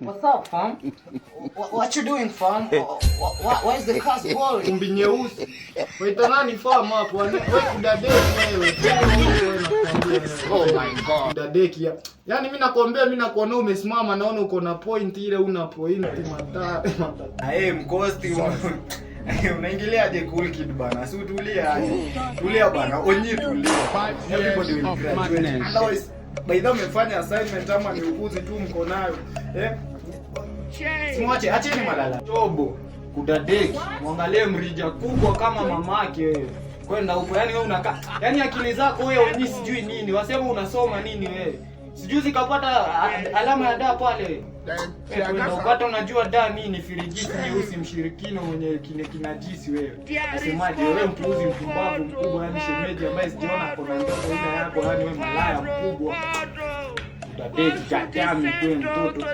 What's up, fam? What you doing, fam? Why is the cars going? Kumbi nyeusi. Waita nani fam hapo? Wewe kudadeki wewe. Oh my god. Kudadeki ya. Yaani mimi nakwambia, mimi nakuona umesimama, naona uko na point ile, una point mata. Mkosti unaingiliaje cool kid bana? Si utulia aje. Tulia bana. Onyi tulia. Everybody will graduate. Otherwise, by the way umefanya assignment ama ni ukuzi tu mko nayo. Simwache, acheni malala. Tobo, kudadeki. Muangalie mrija kubwa kama mamake wewe. Kwenda huko. Yaani wewe unakaa. Yaani akili zako wewe onyi sijui nini. Wasema unasoma nini wewe? Sijui zikapata alama ya da pale. Ukata unajua da nini firijisi nyeusi mshirikino mwenye kinajisi wewe. Nasemaje wewe mpuuzi mpumbavu mkubwa, yani shemeji ambaye sijaona kuna ndoto ile yako, yani wewe malaya mkubwa. Utadeki katami kwa mtoto.